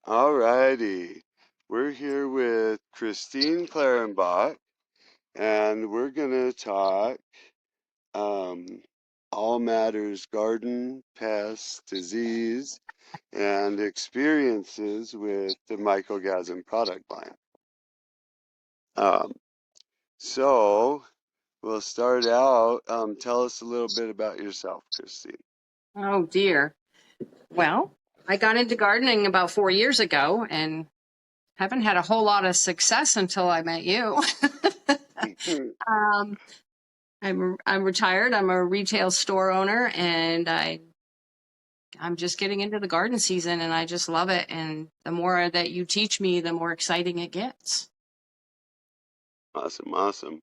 All righty. We're here with Christine Clarenbach, and we're going to talk um, all matters garden, pests, disease, and experiences with the Mycogasm product line. Um, so we'll start out. Tell us a little bit about yourself, Christine. Oh dear. Well, I got into gardening about 4 years ago and haven't had a whole lot of success until I met you. um, I'm retired. I'm a retail store owner, and I'm just getting into the garden season, and I just love it. And the more that you teach me, the more exciting it gets. Awesome, awesome.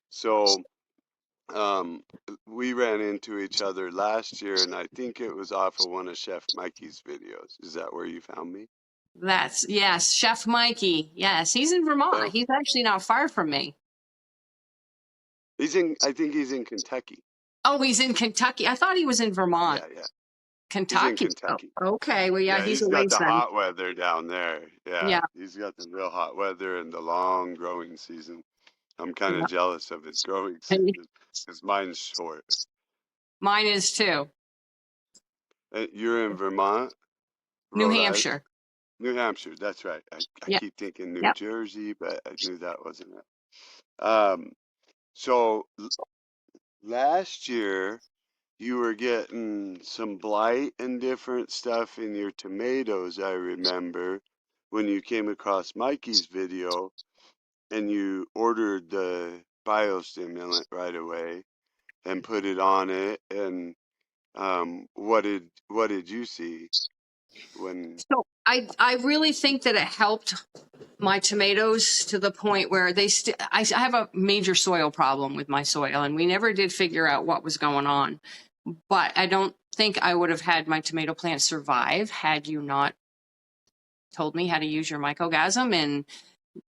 So, um, we ran into each other last year, and I think it was off of one of Chef Mikey's videos. Is that where you found me? Yes, Chef Mikey. Yes, he's in Vermont. Oh, He's actually not far from me. I think he's in Kentucky. Oh, he's in Kentucky. I thought he was in Vermont. Yeah, yeah. He's in Kentucky. Oh, Kentucky. okay. Well, yeah, Yeah, he's he's a got ways the then. hot weather down there. Yeah, Yeah. he's got the real hot weather and the long growing season. I'm kind of Yeah. jealous of his growing And season because mine's short. mine is too. You're in Vermont, New Rhode Island, Hampshire. New Hampshire. That's right. I Yep. keep thinking New Yep. Jersey, but I knew that wasn't it. So last year you were getting some blight and different stuff in your tomatoes, I remember, when you came across Mikey's video and you ordered the biostimulant right away and put it on it. And what did you see when? So I really think that it helped my tomatoes to the point where I have a major soil problem with my soil, and we never did figure out what was going on. But I don't think I would have had my tomato plant survive had you not told me how to use your mycogasm, and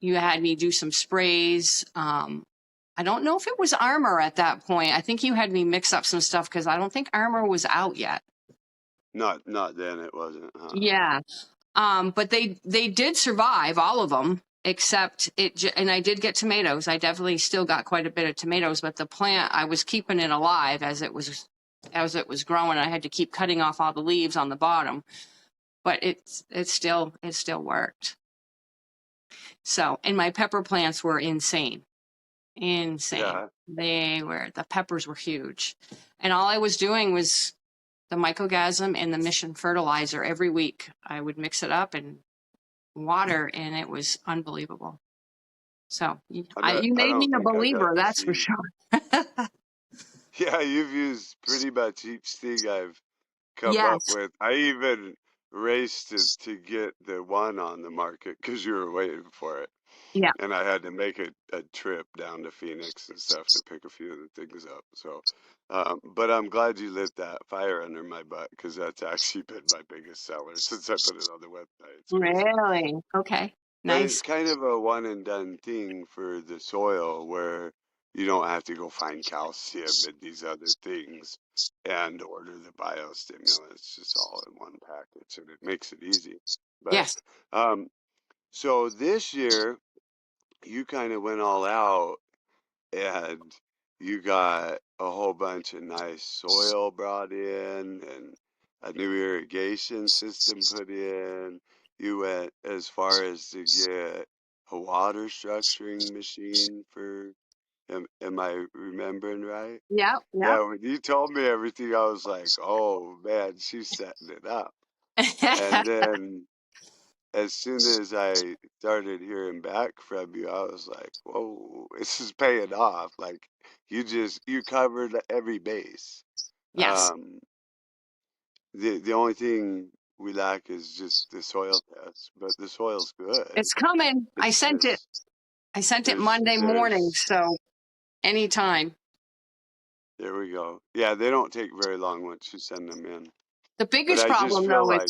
you had me do some sprays. I don't know if it was Armor at that point. I think you had me mix up some stuff because I don't think Armor was out yet. Not then, it wasn't, huh? Yeah. But they did survive, all of them, except and I did get tomatoes. I definitely still got quite a bit of tomatoes, but the plant, I was keeping it alive as it was growing. I had to keep cutting off all the leaves on the bottom, but it still worked. So, and my pepper plants were insane. Yeah. The peppers were huge. And all I was doing was the mycogasm and the mission fertilizer every week. I would mix it up and water, and it was unbelievable. So you I made me don't a think I believer, got to that's for see. sure. Yeah, you've used pretty much each thing I've come up Yes. with. I even raced to get the one on the market because you were waiting for it. Yeah. And I had to make a trip down to Phoenix and stuff to pick a few of the things up. So, but I'm glad you lit that fire under my butt because that's actually been my biggest seller since I put it on the website. It's crazy. Really? Okay. But it's Nice. kind of a one and done thing for the soil where you don't have to go find calcium and these other things and order the biostimulant. It's just all in one package and it makes it easy. But Yes. um, so this year you kind of went all out and you got a whole bunch of nice soil brought in and a new irrigation system put in. You went as far as to get a water structuring machine for, am I remembering right? Yep. Yep. Yeah, when you told me everything, I was like, oh man, she's setting it up. And then as soon as I started hearing back from you, I was like, whoa, this is paying off. Like you covered every base. Yes. Um, the only thing we lack is just the soil test, but the soil's good. It's coming. It's just I sent it there's Monday morning, there's so anytime. there we go. Yeah, they don't take very long once you send them in. The But biggest I just problem feel though is like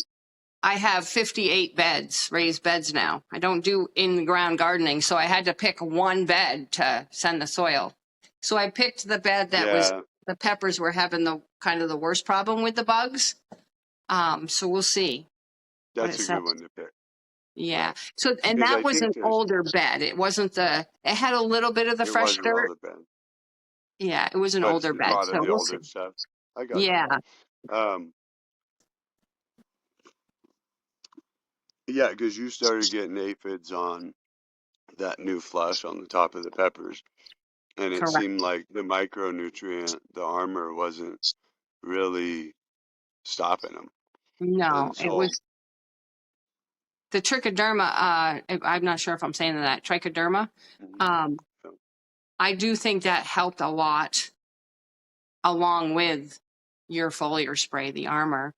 I have 58 beds, raised beds now. I don't do in the ground gardening, so I had to pick one bed to send the soil. So I picked the bed that was yeah, the peppers were having the kind of the worst problem with the bugs. So we'll see what that's it a says. good one to pick. Yeah. But So, and because that I was think an there's older bed. It wasn't it had a little bit of the it fresh was an dirt. older band, Yeah, it was an but it's older a bed. lot of So the we'll see. older stuff. I got you. Yeah. Um, yeah, because you started getting aphids on that new flush on the top of the peppers, and it Correct. seemed like the micronutrient, the armor, wasn't really stopping them. No, And it so, was the trichoderma. I'm not sure if I'm saying that. Trichoderma. mhm, Um, so, I do think that helped a lot along with your foliar spray, the armor.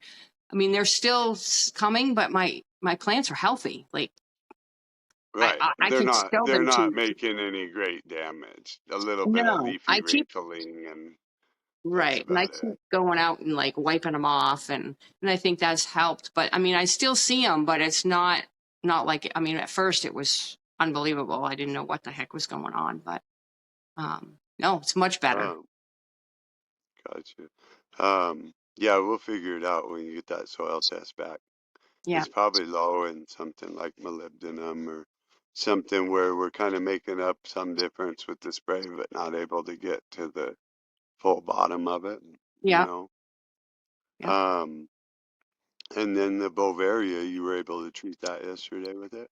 I mean, they're still coming, but my plants are healthy. Like right, I can show they're them to not you. making any great damage. A little bit of No, leafy I keep wrinkling, and that's right, and I about keep it. going out and like wiping them off, and I think that's helped. But I mean, I still see them, but it's not like I mean, at first it was unbelievable. I didn't know what the heck was going on, but no, it's much better. Um, gotcha. Yeah, we'll figure it out when you get that soil test back. Yeah, It's probably low in something like molybdenum or something where we're kind of making up some difference with the spray, but not able to get to the full bottom of it, you yeah, know. yeah. Um, and then the Bovaria, you were able to treat that yesterday with it.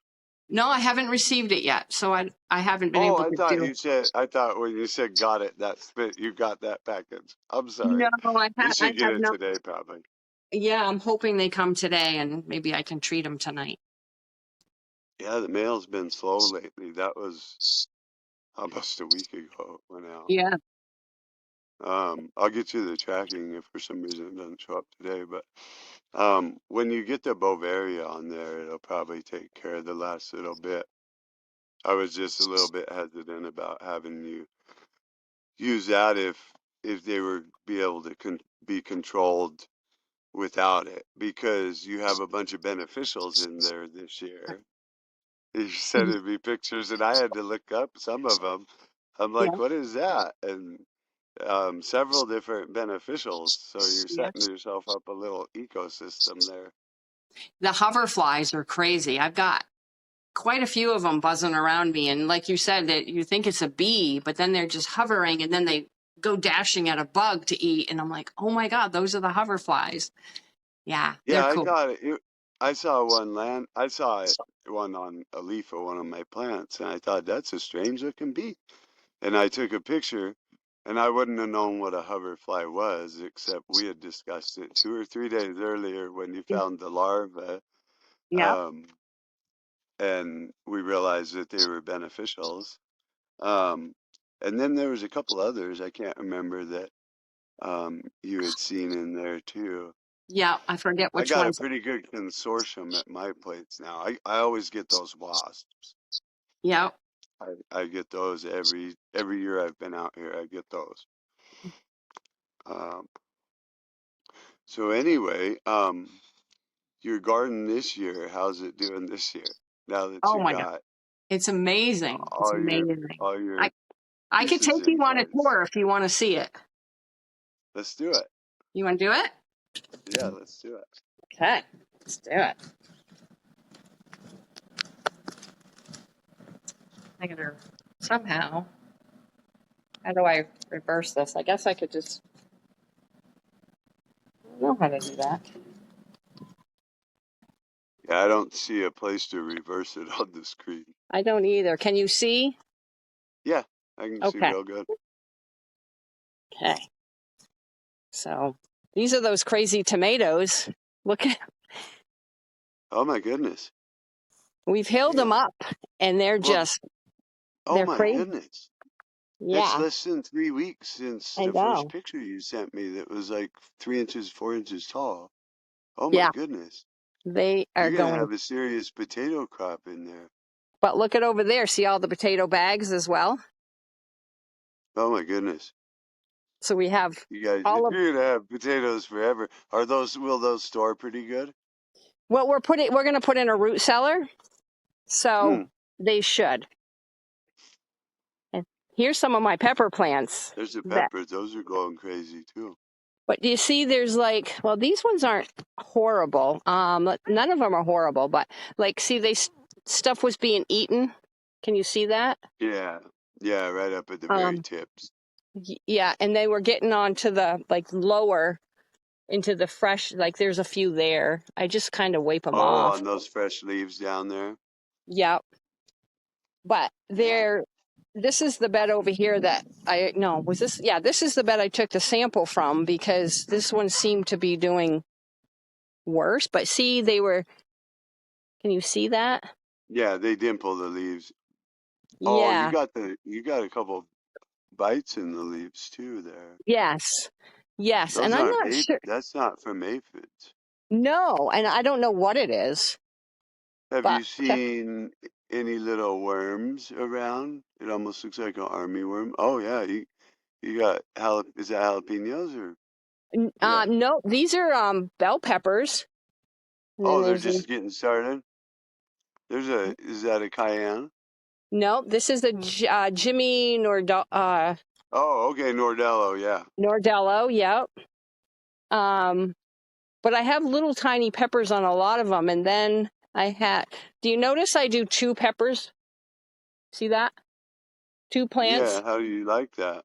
No, I haven't received it yet, so I haven't been Oh, able to do. I thought when you said got it, that's fit, you got that package. I'm No, sorry. You I should get have it not. today, probably. Yeah, I'm hoping they come today, and maybe I can treat them tonight. Yeah, the mail's been slow lately. That was almost a week ago it went out. Yeah, I'll get you the tracking if for some reason it doesn't show up today, but when you get the Bovaria on there, it'll probably take care of the last little bit. I was just a little bit hesitant about having you use that if they were be able to be controlled without it because you have a bunch of beneficials in there this year. You sending me pictures and I had to look up some of them. I'm like, yeah, what is that? And several different beneficials. So you're yeah. setting yourself up a little ecosystem there. The hoverflies are crazy. I've got quite a few of them buzzing around me, and like you said, that you think it's a bee, but then they're just hovering, and then they go dashing at a bug to eat, and I'm like, oh my god, those are the hoverflies. Yeah, they're Yeah, I cool. got it. I saw one land. I saw it one on a leaf of one of my plants, and I thought that's a strange looking bee. And I took a picture, and I wouldn't have known what a hoverfly was, except we had discussed it 2 or 3 days earlier when you found the larva. Yeah, Um, and we realized that they were beneficials. Um, and then there was a couple others I can't remember that you had seen in there too. yeah. I forget I which got a ones. pretty good consortium at my plates now. I always get those wasps. Yeah, I get those every year I've been out here. I get those. Um, so anyway, your garden this year, how's it doing this year? Now that oh you my god, got it's amazing. It's all amazing. your I could pieces take you in on a place, tour if you want to see it. let's do it. You want to do it? Yeah, let's do it. Okay, let's do it. I gotta somehow. How do I reverse this? I guess I could just. I don't know how to do that. Yeah, I don't see a place to reverse it on the screen. I don't either. Can you see? Yeah, I can see Okay. real good. Okay. So these are those crazy tomatoes. Look at, Oh my goodness. we've healed them Yeah. up and Well, oh they're my crazy. goodness. It's Yeah, less than 3 weeks since I the first know. picture you sent me that was like 3 inches, 4 inches tall. Oh my Yeah, goodness. they are You're gonna going. have a serious potato crop in there. But look at over there. See all the potato bags as well? Oh my goodness. So we have You guys, all of you're gonna have potatoes forever. Will those store pretty good? what we're going to put in a root cellar. So Hmm. they should. And here's some of my pepper plants There's the that peppers. Those are going crazy too. But do you see there's like, well, these ones aren't horrible. None of them are horrible, but like, see, stuff was being eaten. Can you see that? Yeah. Yeah, right up at the very Um, tips. yeah, and they were getting onto the like lower into the fresh, like there's a few there. I just kind of wipe them Oh, off. on those fresh leaves down there. Yeah, but Yeah. this is the bed over here that I no was this yeah this is the bed I took the sample from because this one seemed to be doing worse. But see, they were. Can you see that? Yeah, they dimple the leaves. Oh, Yeah. you got a couple bites in the leaves too there. Yes. Yes. And Those I'm aren't not sure. that's not from aphids. No, and I don't know what it is, Have but you seen any little worms around? It almost looks like an army worm. Oh yeah, you got is that jalapenos or yeah. no, these are bell peppers. And then Oh, they're there's just getting started. Is that a cayenne? no, this is the Jimmy Oh, okay, Nordello, yeah. Nordello. Yep. Um, but I have little tiny peppers on a lot of them, and then I had. Do you notice I do two peppers? See that? Two Yeah, plants. how do you like that?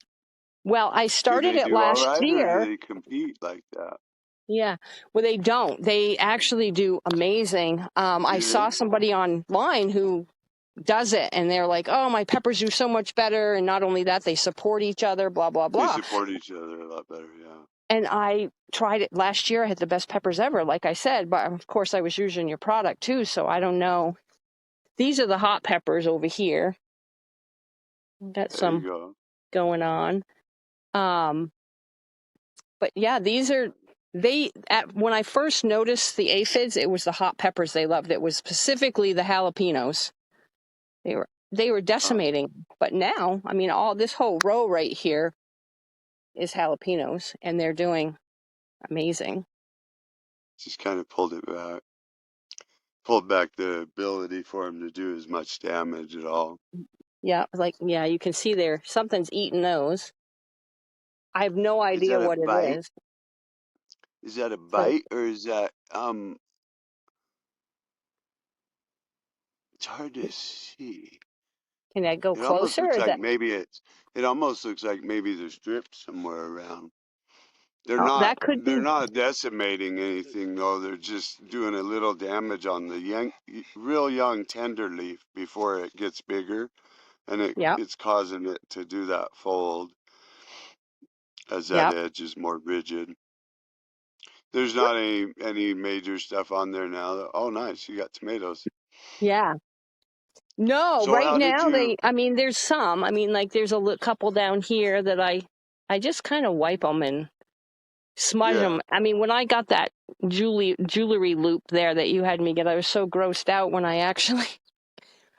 Well, I Do started they it do all last right or do year. they compete like that? Yeah. Well, they don't. They actually do amazing. I Do they? saw somebody online who does it, and they're like, "Oh, my peppers do so much better." And not only that, they support each other. Blah blah They blah. support each other a lot better, yeah. And I tried it last year. I had the best peppers ever, like I said. But of course, I was using your product too, so I don't know. These are the hot peppers over here. Got There you some go. going on. Um, but yeah, these are when I first noticed the aphids, it was the hot peppers they loved. It was specifically the jalapenos. They were Oh, decimating. But now, I mean, all this whole row right here is jalapenos, and they're doing amazing. just kind of pulled back the ability for him to do as much damage at all. Yeah, like yeah, you can see there something's eating those. I have no Is idea that a what it bite? is. Is that a So bite or is that it's hard to see. can I go It almost closer? Or looks is like that maybe it almost looks like maybe there's drips somewhere around. oh, that could They're be not decimating anything though. They're just doing a little damage on the real young tender leaf before it gets bigger, and yeah, it's causing it to do that fold as that yeah, edge is more rigid. There's not any major stuff on there now. Oh, nice. You got tomatoes. yeah. No, So right how did now you? I mean, there's some. I mean, like there's a couple down here that I just kind of wipe them and smudge Yeah, them. I mean, when I got that jewelry loop there that you had me get, I was so grossed out when I actually.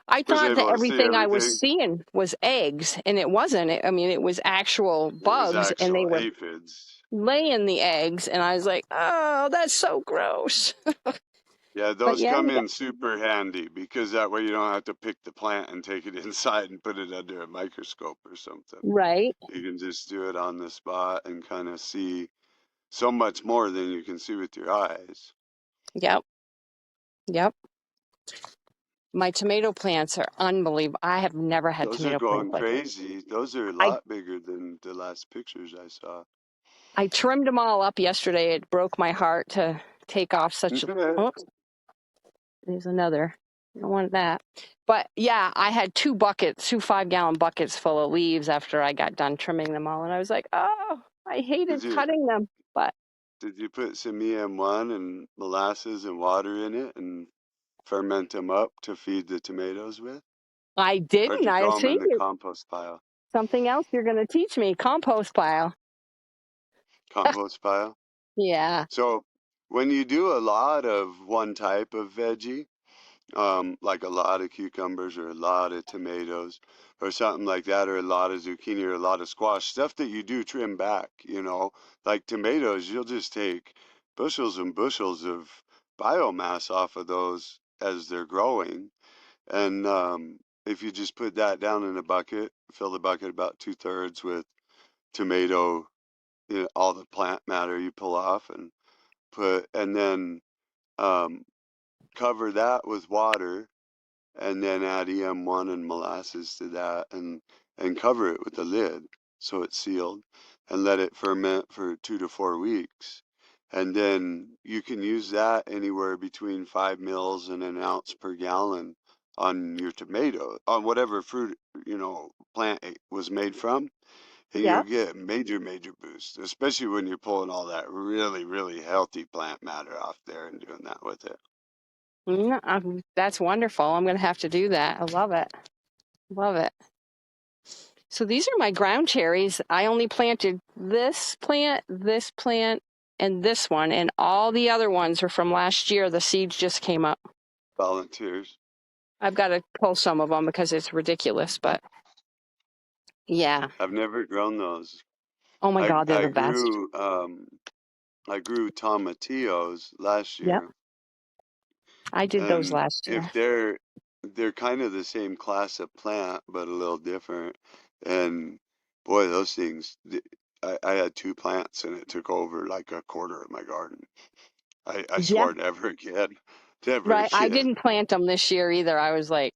I was thought that able to see everything I was everything. seeing was eggs, and it wasn't. I mean, it was actual It was bugs, and they actual were aphids. laying the eggs, and I was like, "Oh, that's so gross." Yeah, But those yeah, come in super handy because that way you don't have to pick the plant and take it inside and put it under a microscope or something. right. You can just do it on the spot and kind of see so much more than you can see with your eyes. Yep, yep. My tomato plants are unbelievable. I have never had Those are tomato plants going like this. crazy. Those are a I lot bigger than the last pictures I saw. I trimmed them all up yesterday. It broke my heart to take off such. Oops, there's another. I don't want that. But yeah, I had two buckets, two 5-gallon buckets full of leaves after I got done trimming them all, and I was like, oh, I Did hated you cutting them. But did you put some EM1 and molasses and water in it and ferment them up to feed the tomatoes with? I Or didn't. did you I throw them see in the compost pile? something else you're going to teach me. Compost pile. Compost pile? Yeah. So when you do a lot of one type of veggie, like a lot of cucumbers or a lot of tomatoes or something like that, or a lot of zucchini or a lot of squash, stuff that you do trim back, like tomatoes, you'll just take bushels and bushels of biomass off of those as they're growing. And if you just put that down in a bucket, fill the bucket about 2/3 with tomato all the plant matter you pull off, and then um, cover that with water, and then add EM1 and molasses to that, and cover it with a lid so it's sealed, and let it ferment for 2 to 4 weeks. And then you can use that anywhere between 5 mils and an ounce per gallon on your tomato, on whatever fruit, plant it was made from, and you'll Yeah. get major boost, especially when you're pulling all that really healthy plant matter off there and doing that with it. That's wonderful. I'm going to have to do that. I love it. Love it. So these are my ground cherries. I only planted this plant, and this one, and all the other ones are from last year. The seeds just came up. Volunteers. I've got to pull some of them because it's ridiculous, but yeah. I've never grown those. Oh my I God, they're I the best. grew tomatillos last Yep. year, I did those and last if year. they're kind of the same class of plant but a little different, and boy, those things, I had 2 plants and it took over like a quarter of my garden. I Yeah. swore never again, never Right. I again. didn't plant them this year either. I was like,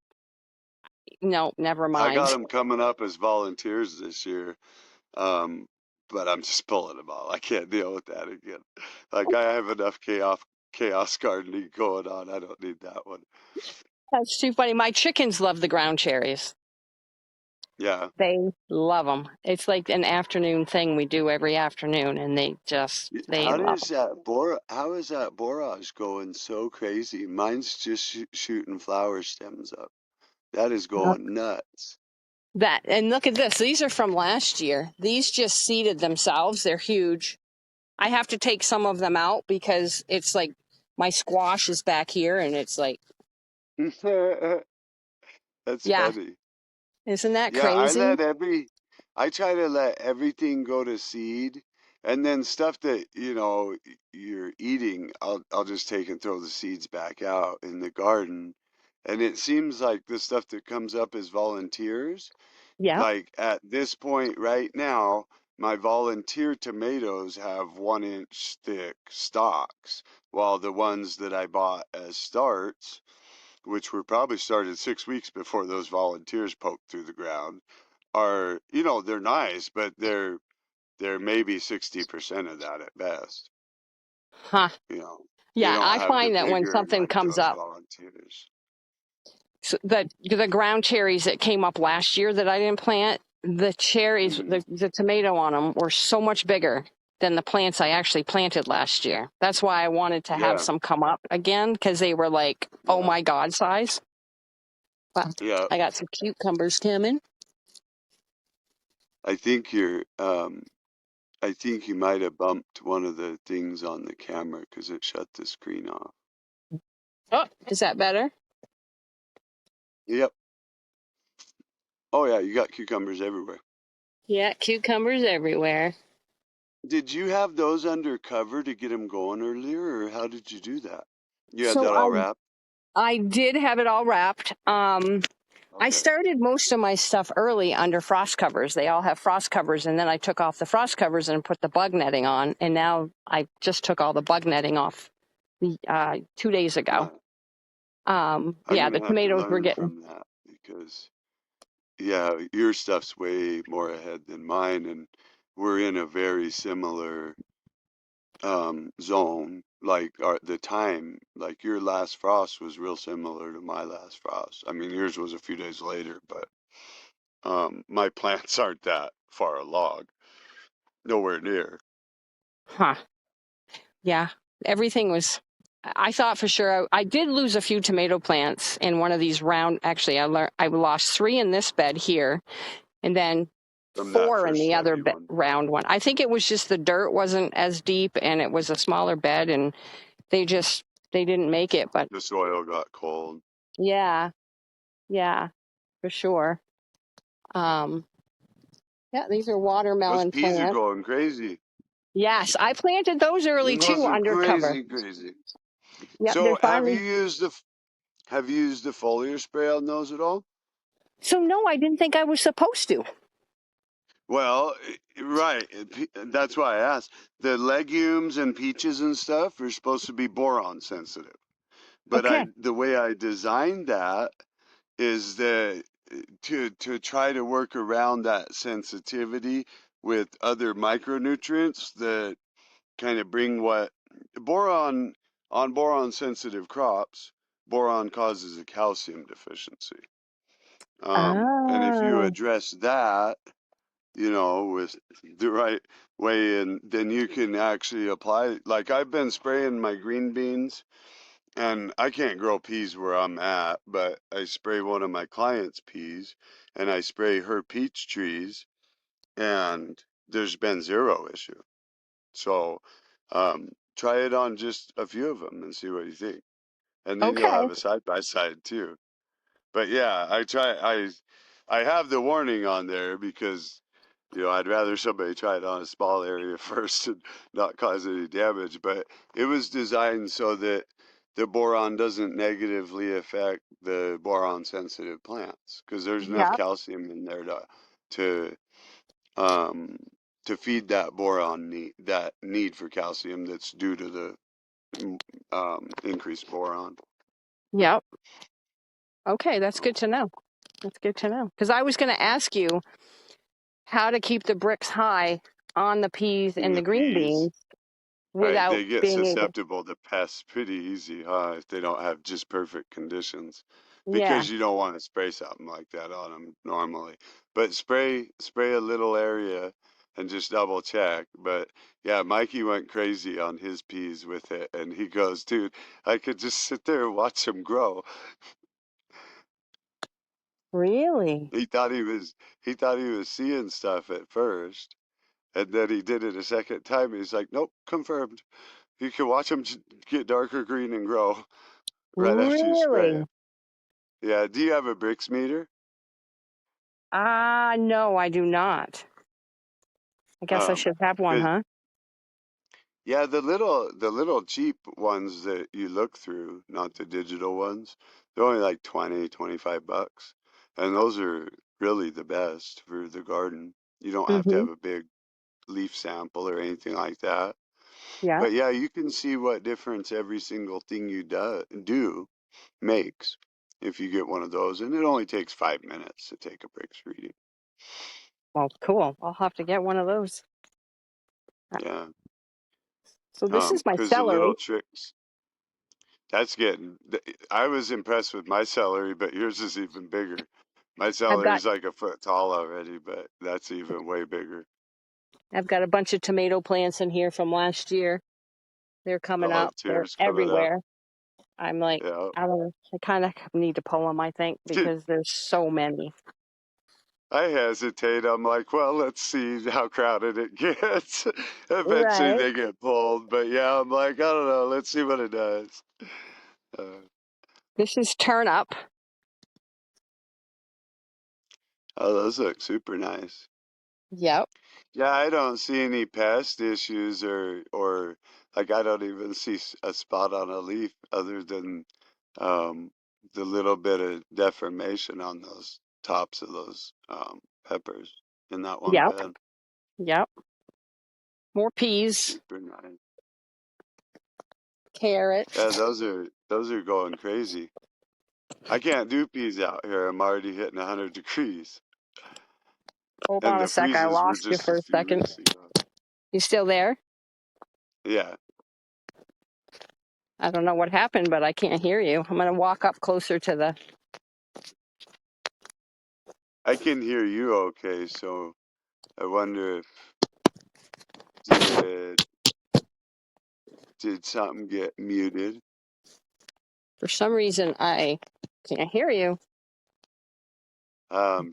no, never I got mind. them coming up as volunteers this year. Um, but I'm just pulling them all. I can't deal with that again. Like, I have enough chaos gardening going on. I don't need that one. That's too funny. My chickens love the ground cherries. Yeah. They love them. It's like an afternoon thing we do every afternoon, and they love them. How is that borage going so crazy? Mine's just shooting flower stems up. That is going nuts. That, and look at this. These are from last year. These just seeded themselves. They're huge. I have to take some of them out because it's like my squash is back here, and it's like, That's yeah, funny. isn't that Yeah, crazy? I try to let everything go to seed, and then stuff that, you're eating, I'll just take and throw the seeds back out in the garden. And it seems like the stuff that comes up as volunteers, Yeah. like at this point right now, my volunteer tomatoes have 1 inch thick stalks, while the ones that I bought as starts, which were probably started 6 weeks before those volunteers poked through the ground, are, they're nice, but they're maybe 60% of that at best. Huh. You know, they Yeah, don't I have the find that when vigor something like comes those up, volunteers. so the ground cherries that came up last year that I didn't plant, the cherries, Hmm. the tomato on them were so much bigger than the plants I actually planted last year. That's why I wanted to have Yeah, some come up again because they were like, oh yeah, my God size. But yeah. I got some cucumbers coming. I think I think you might have bumped one of the things on the camera because it shut the screen off. Oh, is that better? Yep. Oh yeah, you got cucumbers everywhere. Yeah, cucumbers everywhere. Did you have those under cover to get them going earlier, or how did you do that? You had So that all wrapped? I did have it all wrapped. I Okay. started most of my stuff early under frost covers. They all have frost covers, and then I took off the frost covers and put the bug netting on. And now I just took all the bug netting off 2 days ago. Huh. I'm Yeah, the gonna have to tomatoes were learn getting. from that because, yeah, your stuff's way more ahead than mine, and we're in a very similar zone. Like the time, like your last frost was real similar to my last frost. I mean, yours was a few days later, but my plants aren't that far along, nowhere near. Huh. Yeah, everything was. I thought for sure I did lose a few tomato plants in one of these round. Actually, I lost 3 in this bed here, and then From that 4 in first the other heavy one. round one. I think it was just the dirt wasn't as deep and it was a smaller bed, and they didn't make it. But The soil got cold. yeah, yeah, for sure. Um, yeah, these are Those watermelon peas are plants. going crazy. Yes, I planted those early Those too are undercover. crazy. Yep, they're So finally. have you used the foliar spray on those at all? So no, I didn't think I was supposed to. Well, right. That's why I asked. The legumes and peaches and stuff are supposed to be boron sensitive. But Okay. the way I designed that is that to try to work around that sensitivity with other micronutrients that kind of bring what boron on boron sensitive crops, boron causes a calcium deficiency. And if you Oh, address that, with the right way, and then you can actually apply. Like I've been spraying my green beans, and I can't grow peas where I'm at, but I spray one of my clients' peas, and I spray her peach trees, and there's been zero issue. So, try it on just a few of them and see what you think, and then you'll okay. have a side by side too. But yeah, I have the warning on there because I'd rather somebody try it on a small area first and not cause any damage. But it was designed so that the boron doesn't negatively affect the boron sensitive plants because there's enough Yep. calcium in there to um to feed that boron need for calcium that's due to the increased boron. Yep. Okay, that's So, good to know. That's good to know. Because I was going to ask you how to keep the bricks high on the peas in and the the green peas. beans Right, without they get being able. susceptible to pests pretty easy, huh? If they don't have just perfect conditions, Yeah. because you don't want to spray something like that on them normally. But spray a little area and just double check. But yeah, Mikey went crazy on his peas with it, and he goes, "Dude, I could just sit there and watch them grow." Really? He thought he was seeing stuff at first, and then he did it a second time. He's like, "Nope, confirmed. You can watch them get darker green and grow." Right after you spray Really? it. Yeah. Do you have a Brix meter? No, I do not. I guess I Um, should have one, 'Cause huh? yeah, the little cheap ones that you look through, not the digital ones, they're only like 20, $25, and those are really the best for the garden. You don't have to Mm-hmm. have a big leaf sample or anything like that. Yeah. But yeah, you can see what difference every single thing you do makes if you get one of those, and it only takes 5 minutes to take a Brix reading. Well, cool. I'll have to get one of those. Yeah. So this is my Because the little celery. tricks, I was impressed with my celery, but yours is even bigger. My I've got celery's like a foot tall already, but that's even way bigger. I've got a bunch of tomato plants in here from last year. They're coming Oh, up. They're tears coming up. everywhere. I'm like, Yeah. I don't know. I kind of need to pull them, I think, because there's so many. I hesitate. I'm like, well, let's see how crowded it gets. Eventually Right. they get pulled, but yeah, I'm like, I don't know. Let's see what it does. Uh, This is turnip. oh, those look super nice. Yep. Yeah, I don't see any pest issues or like I don't even see a spot on a leaf other than um the little bit of deformation on those tops of those peppers in that one Yep. bed. Yep. More peas, Super nice. Yeah, carrots. those are going crazy. I can't do peas out here. I'm already hitting 100 degrees. Hold And on a the sec. I freezes were lost you just a for a few second. weeks ago. You still there? Yeah, I don't know what happened, but I can't hear you. I'm going to walk up closer to the. I can hear you okay, so I wonder if did did something get muted? For some reason, I can't hear you.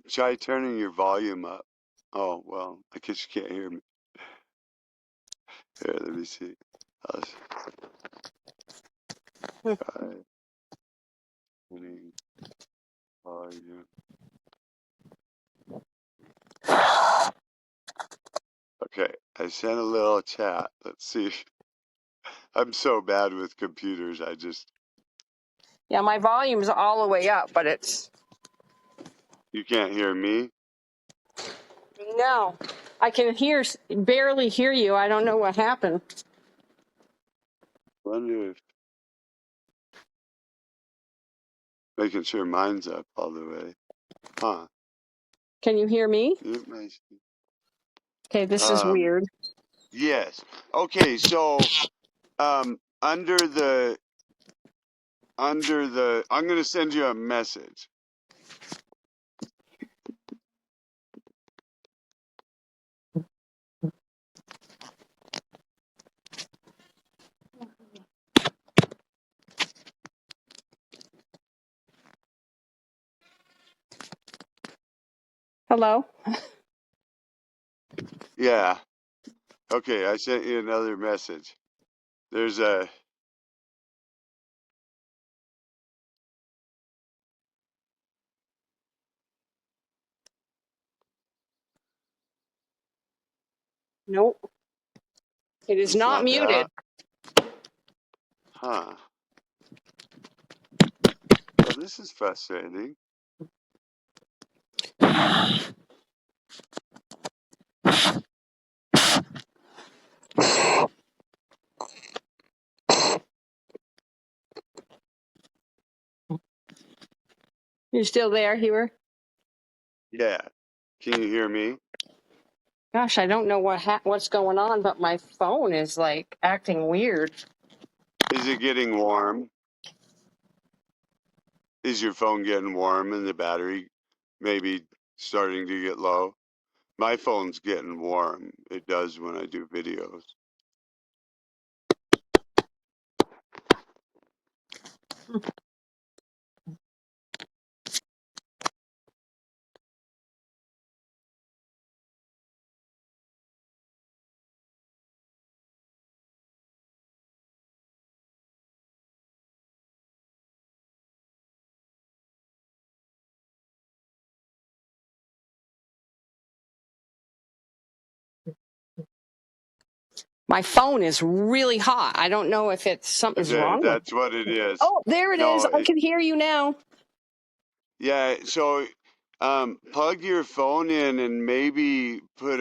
Try turning your volume up. Oh, well, I guess you can't hear me. Here, let me see. I'll try turning volume. Okay, I sent a little chat. Let's see. I'm so bad with computers. Yeah, my volume's all the way up, but it's. You can't hear me? No, I can barely hear you. I don't know what happened. Wonder if making sure mine's up all the way. Huh. Can you hear me? It might. Okay, this is weird. Yes. Okay, so under the I'm gonna send you a message. Hello? Yeah. Okay, I sent you another message. There's a Nope. It is it's not not muted. that. Huh. Well, this is frustrating. You're still there, Hewer? Yeah. Can you hear me? Gosh, I don't know what's going on, but my phone is like acting weird. Is it getting warm? Is your phone getting warm and the battery maybe starting to get low? My phone's getting warm. It does when I do videos. My phone is really hot. I don't know if something's wrong with it. That's what it is. Oh, there it is. No, I can hear you now. yeah, so plug your phone in and maybe put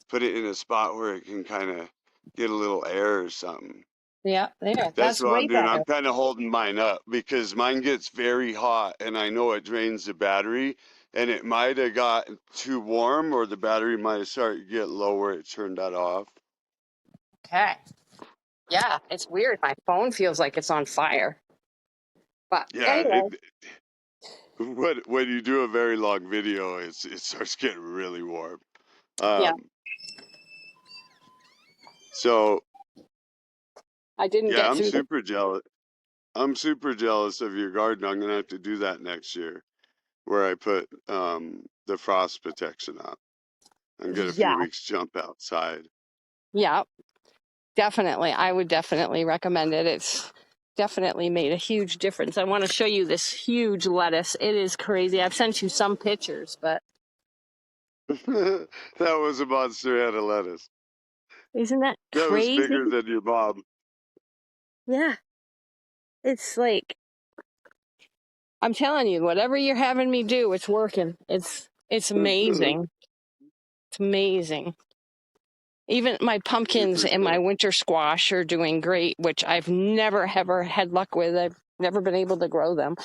put it in a spot where it can kind of get a little air or something. Yeah, there. That's That's what way I'm doing. better. I'm kind of holding mine up because mine gets very hot and I know it drains the battery and it might have got too warm or the battery might have started to get low where it turned that off. Okay. Yeah, it's weird. My phone feels like it's on fire. But Yeah, anyway, when you do a very long video, it starts getting really warm. yeah, Um, so I didn't yeah, get through the. I'm super jealous of your garden. I'm gonna have to do that next year, where I put the frost protection up and get a few Yeah, weeks jump outside. yeah, definitely. I would definitely recommend it. It's definitely made a huge difference. I want to show you this huge lettuce. It is crazy. I've sent you some pictures, but That was a monster head of lettuce. isn't that That was crazy? bigger than your mom. Yeah, it's like I'm telling you, whatever you're having me do, it's working. It's amazing. It's amazing. Even my pumpkins Super and my cool. winter squash are doing great, which I've never ever had luck with. I've never been able to grow them.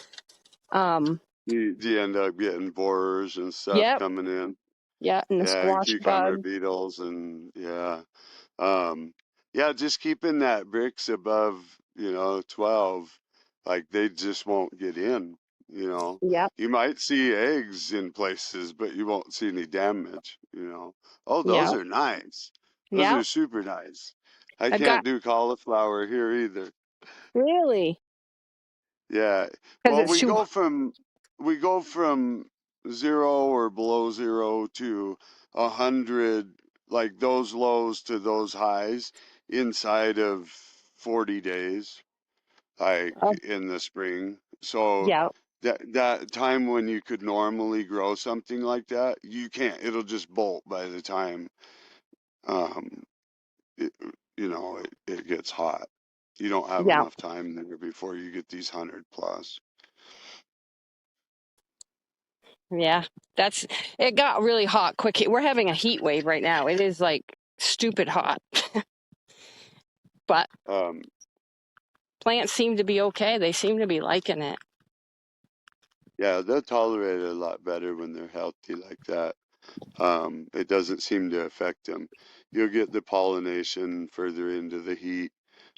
You end up getting borers and stuff Yep, coming in. yeah, and the Yeah, and squash cucumber bug. beetles and yeah. Um, yeah, just keeping that bricks above, 12, like they just won't get in, you know. Yep, You might see eggs in places, but you won't see any damage. Oh, those yep, are nice. Those yep. are super nice. I I've got can't do cauliflower here either. really Yeah. because Well, it's too. we go from 0 or below 0 to 100, like those lows to those highs inside of 40 days, like Oh, in the spring. So yeah, that time when you could normally grow something like that, you can't. It'll just bolt by the time um it, it gets hot. You don't have yeah. enough time there before you get these 100 plus. Yeah, that's it got really hot quick. We're having a heat wave right now. It is like stupid hot. But Um, plants seem to be okay. They seem to be liking it. yeah, they'll tolerate it a lot better when they're healthy like that. It doesn't seem to affect them. You'll get the pollination further into the heat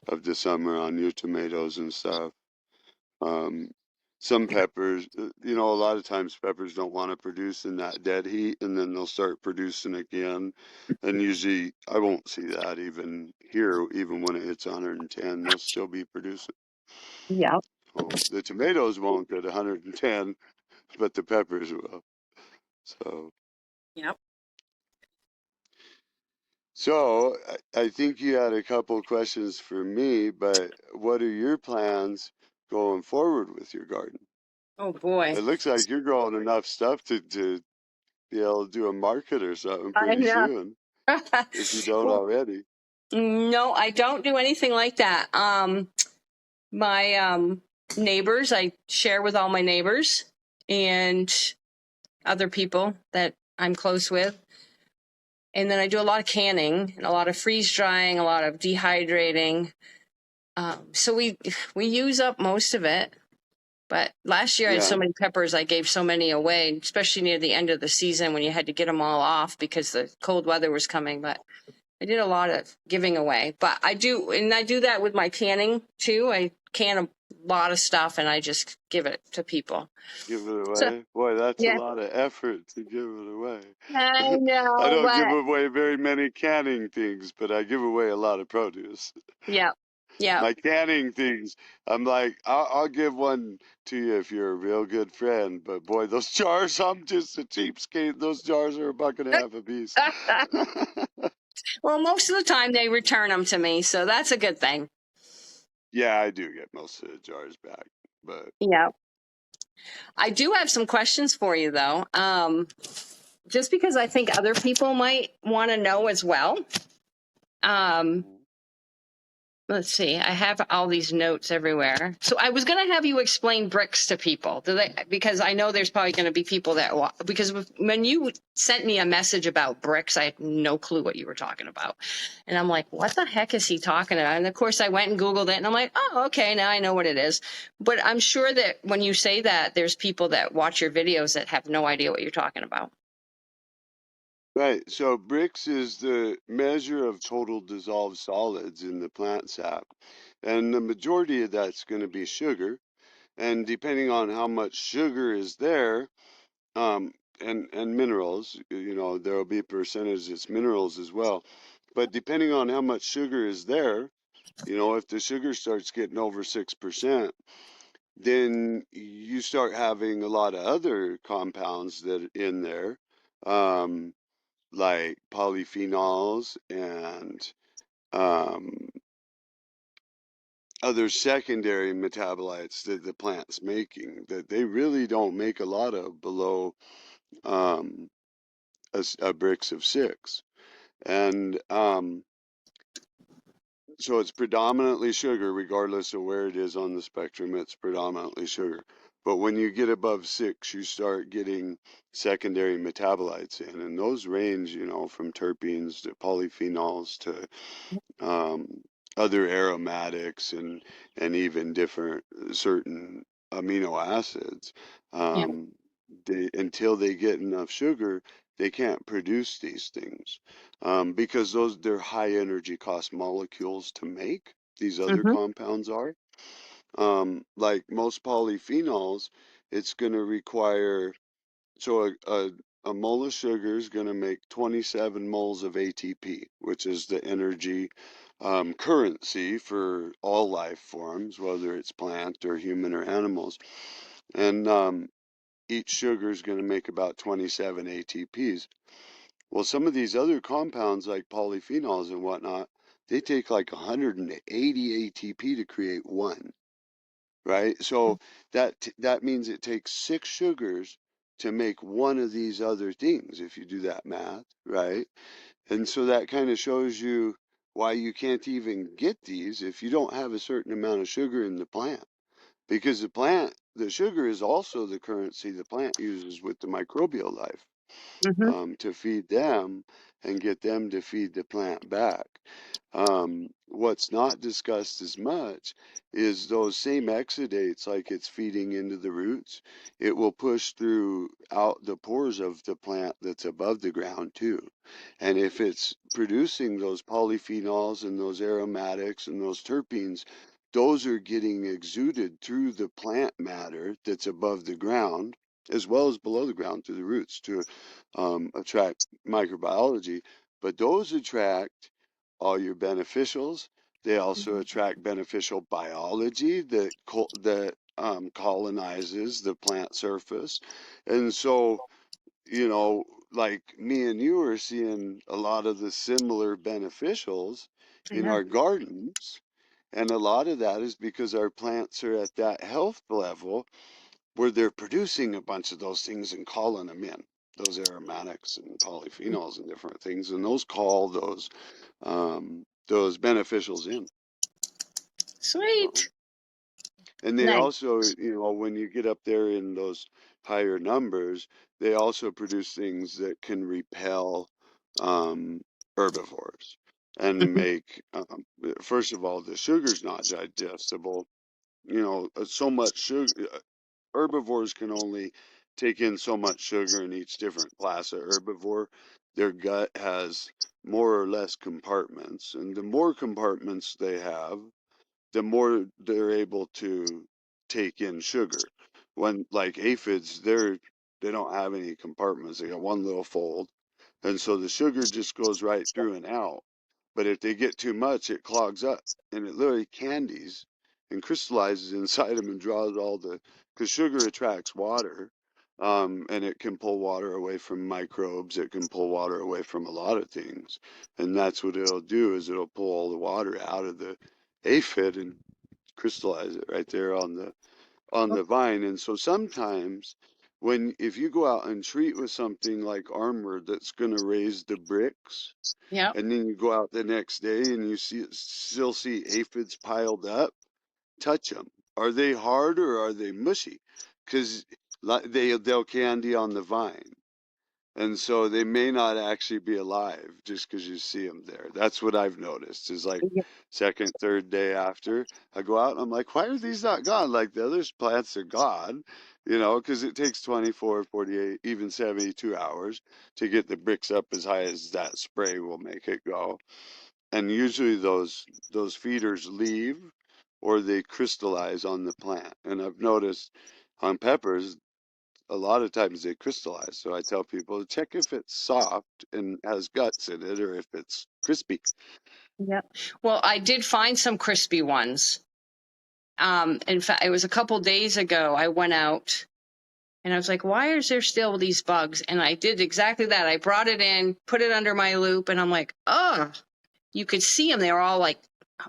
of the summer on your tomatoes and stuff. Um, some peppers, a lot of times peppers don't want to produce in that dead heat, and then they'll start producing again. And usually, I won't see that even here, even when it hits 110, they'll still be producing. Yeah. Oh, the tomatoes won't at 110, but the peppers will. So, Yep. so I think you had a couple questions for me, but what are your plans going forward with your garden? Oh boy. It looks like you're growing enough stuff to be able to do a market or something I pretty know. soon, if you don't Well, already. no, I don't do anything like that. My neighbors, I share with all my neighbors and other people that I'm close with. And then I do a lot of canning and a lot of freeze drying, a lot of dehydrating. So we use up most of it. But last year I had so Yeah, many peppers, I gave so many away, especially near the end of the season when you had to get them all off because the cold weather was coming. But I did a lot of giving away. But I do that with my canning too. I can a lot of stuff and I just give it to people. give it So away. Boy, that's a yeah, lot of effort to give it I away. I know, don't give but away very many canning things, but I give away a lot of produce. yeah, yeah. My canning things, I'm like, I'll give one to you if you're a real good friend. But boy, those jars, I'm just a cheapskate. Those jars are $1.50 a piece. Well, most of the time they return them to me, so that's a good thing. Yeah, I do get most of the jars back, but Yeah. I do have some questions for you, though. Just because I think other people might want to know as well. Um, let's see. I have all these notes everywhere. So I was going to have you explain bricks to people, because I know there's probably going to be people that because when you sent me a message about bricks, I had no clue what you were talking about, and I'm like, what the heck is he talking about? And of course, I went and Googled it, and I'm like, oh, okay, now I know what it is. But I'm sure that when you say that, there's people that watch your videos that have no idea what you're talking about. right. So Brix is the measure of total dissolved solids in the plant sap, and the majority of that's going to be sugar. And depending on how much sugar is there, and minerals, there will be a percentage that's minerals as well. But depending on how much sugar is there, if the sugar starts getting over 6%, then you start having a lot of other compounds that are in there, um, like polyphenols and um, other secondary metabolites that the plant's making that they really don't make a lot of below um, a Brix of 6. And so it's predominantly sugar, regardless of where it is on the spectrum, it's predominantly sugar. But when you get above 6, you start getting secondary metabolites in, and those range, from terpenes to polyphenols to um, other aromatics and even different certain amino acids. Yeah. Um, until they get enough sugar, they can't produce these things because they're high energy cost molecules to make. These other Mm-hmm. compounds are like most polyphenols. It's going to require a mole of sugar is going to make 27 moles of ATP, which is the energy currency for all life forms, whether it's plant or human or animals. And each sugar is going to make about 27 ATPs. Well, some of these other compounds, like polyphenols and whatnot, they take like 180 ATP to create one, right? So that means it takes 6 sugars to make one of these other things if you do that math, right? And so that kind of shows you why you can't even get these if you don't have a certain amount of sugar in the plant. because the sugar is also the currency the plant uses with the microbial life, Hmm. to feed them and get them to feed the plant back. What's not discussed as much is those same exudates, like it's feeding into the roots, it will push through out the pores of the plant that's above the ground too. And if it's producing those polyphenols and those aromatics and those terpenes, those are getting exuded through the plant matter that's above the ground as well as below the ground through the roots to attract microbiology. But those attract all your beneficials. They also attract beneficial biology that colonizes the plant surface. And so, like me and you are seeing a lot of the similar beneficials in Yeah. our gardens. And a lot of that is because our plants are at that health level where they're producing a bunch of those things and calling them in, those aromatics and polyphenols and different things, and those call those beneficials in. So, Sweet. and they Nice. also, when you get up there in those higher numbers, they also produce things that can repel um, herbivores and Hmm. make, first of all, the sugar's not digestible. So much sugar. Herbivores can only take in so much sugar in each different class of herbivore. Their gut has more or less compartments, and the more compartments they have, the more they're able to take in sugar. When like aphids, they don't have any compartments. They got one little fold, and so the sugar just goes right through and out. But if they get too much, it clogs up and it literally candies and crystallizes inside them and draws because sugar attracts water. And it can pull water away from microbes. It can pull water away from a lot of things. And that's what it'll do is it'll pull all the water out of the aphid and crystallize it right there on the vine. And so sometimes if you go out and treat with something like Armor that's going to raise the bricks, Yep. and then you go out the next day and you still see aphids piled up, touch them. Are they hard or are they mushy? Because they'll candy on the vine. And so they may not actually be alive just because you see them there. That's what I've noticed is like Yep. second, third day after I go out and I'm like, why are these not gone? Like the other plants are gone, because it takes 24, 48, even 72 hours to get the bricks up as high as that spray will make it go. And usually those feeders leave or they crystallize on the plant. And I've noticed on peppers, a lot of times they crystallize. So I tell people to check if it's soft and has guts in it or if it's crispy. Yep. Well, I did find some crispy ones. In fact, it was a couple days ago. I went out and I was like, why is there still these bugs? And I did exactly that. I brought it in, put it under my loop, and I'm like, oh, you could see them. They were all like,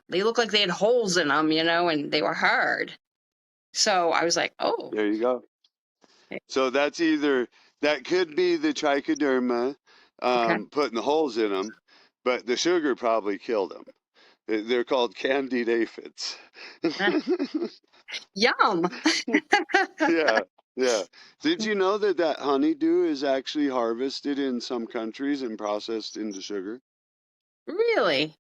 they looked like they had holes in them, and they were hard. So I was like, oh, There you go. So that could be the trichoderma okay. putting the holes in them, but the sugar probably killed them. They're called candied aphids. Yum. Yeah, yeah. Did you know that honeydew is actually harvested in some countries and processed into sugar? Really?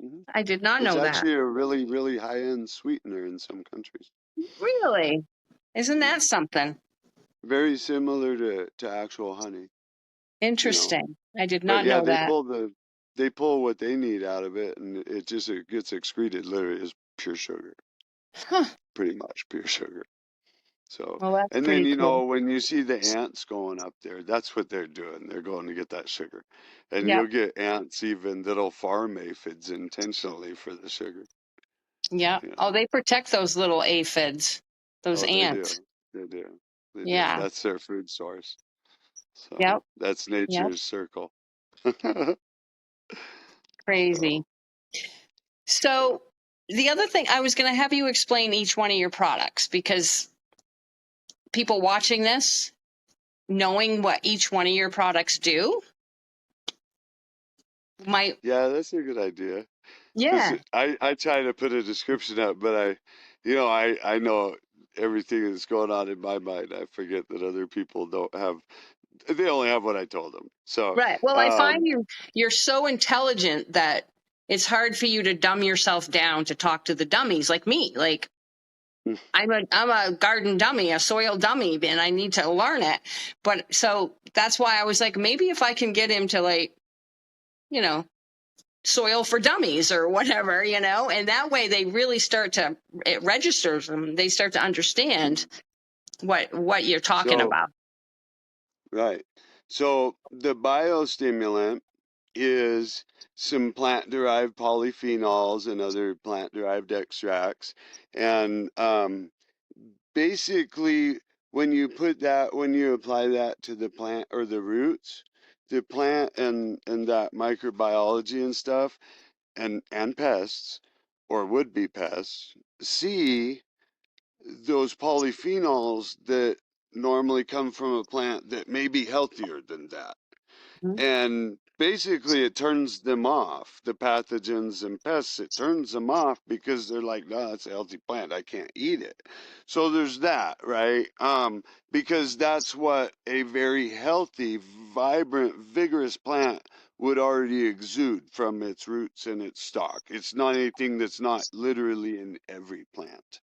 Hmm. I did not It's know that. actually a really, really high-end sweetener in some countries. Really? Isn't that Hmm. something? Very similar to actual honey, you know. Interesting. I did But not yeah, know that. they pull what they need out of it, and it gets excreted literally as pure sugar, Huh. pretty much pure sugar. So, Well, that's and then, pretty cool. when you see the ants going up there, that's what they're doing. They're going to get that sugar. And Yep. you'll get ants even that'll farm aphids intentionally for the sugar. Yep. You Oh, know. they protect those little aphids, those Oh, they do. ants. They do. They do. Yeah. That's their food source. So Yep. that's Yep. nature's circle. Crazy. So, So the other thing I was going to have you explain each one of your products because people watching this, knowing what each one of your products do, might. yeah, that's a good idea. Because Yeah. I try to put a description up, but I know everything that's going on in my mind. I forget that other people don't have, they only have what I told them. So, Right. Well, I find um, you're so intelligent that it's hard for you to dumb yourself down to talk to the dummies like me. Like I'm a garden dummy, a soil dummy, and I need to learn it. But so that's why I was like, maybe if I can get him to like, you know, soil for dummies or whatever, and that way they really start to, it registers them. They start to understand what you're talking so, about. right. So the biostimulant is some plant-derived polyphenols and other plant-derived extracts. And basically, when you apply that to the plant or the roots, the plant and that microbiology and stuff, and pests or would-be pests see those polyphenols that normally come from a plant that may be healthier than that. Mhm. And basically, it turns them off. The pathogens and pests, it turns them off because they're like, no, it's a healthy plant. I can't eat it. So there's that, right? Because that's what a very healthy, vibrant, vigorous plant would already exude from its roots and its stalk. It's not anything that's not literally in every plant.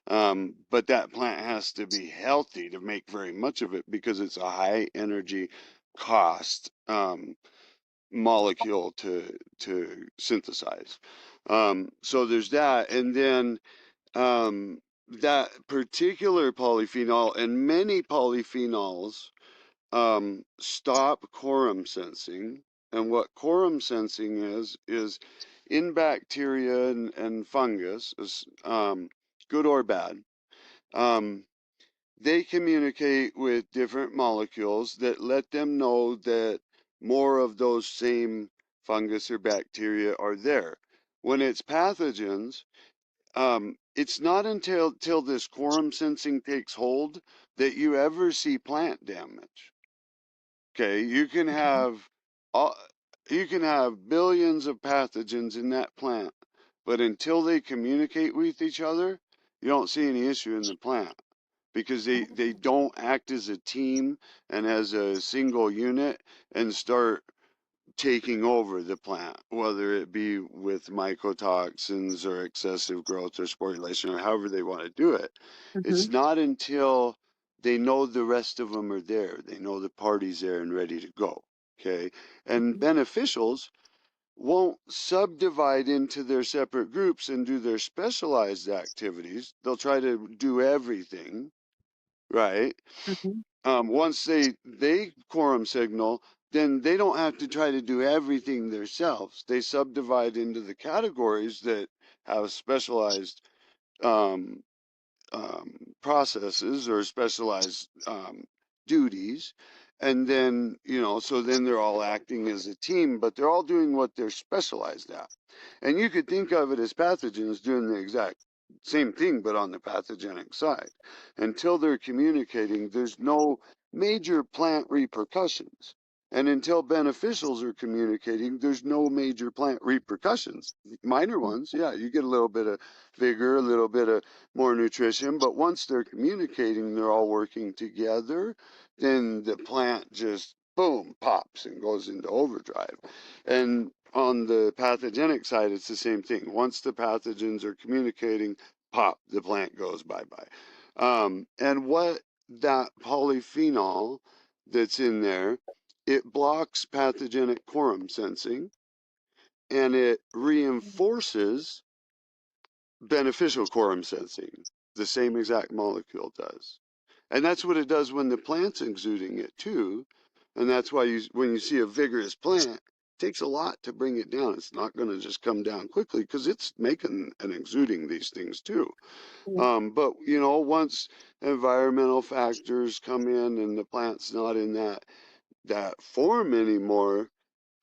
But that plant has to be healthy to make very much of it because it's a high energy cost molecule to synthesize. So there's that, and then that particular polyphenol and many polyphenols stop quorum sensing. And what quorum sensing is in bacteria and fungus, good or bad. Um, they communicate with different molecules that let them know that more of those same fungus or bacteria are there. When it's pathogens, it's not until till this quorum sensing takes hold that you ever see plant damage. Okay, all, you can have billions of pathogens in that plant, but until they communicate with each other, you don't see any issue in the plant because they don't act as a team and as a single unit and start taking over the plant, whether it be with mycotoxins or excessive growth or sporulation or however they want to do it. It's Mhm. not until they know the rest of them are there, they know the party's there and ready to go. Okay. And beneficials won't subdivide into their separate groups and do their specialized activities. They'll try to do everything, right? Mhm. Once they quorum signal, then they don't have to try to do everything themselves. They subdivide into the categories that have specialized um, processes or specialized duties. And then, so then they're all acting as a team, but they're all doing what they're specialized at. And you could think of it as pathogens doing the exact same thing, but on the pathogenic side. Until they're communicating, there's no major plant repercussions. And until beneficials are communicating, there's no major plant repercussions. Minor ones, yeah, you get a little bit of vigor, a little bit of more nutrition, but once they're communicating, they're all working together, then the plant just boom pops and goes into overdrive. And on the pathogenic side, it's the same thing. Once the pathogens are communicating, pop, the plant goes bye-bye. And what that polyphenol that's in there, it blocks pathogenic quorum sensing and it reinforces beneficial quorum sensing. The same exact molecule does. And that's what it does when the plant's exuding it too. And that's why when you see a vigorous plant, it takes a lot to bring it down. It's not going to just come down quickly because it's making and exuding these things too. But once environmental factors come in and the plant's not in that form anymore,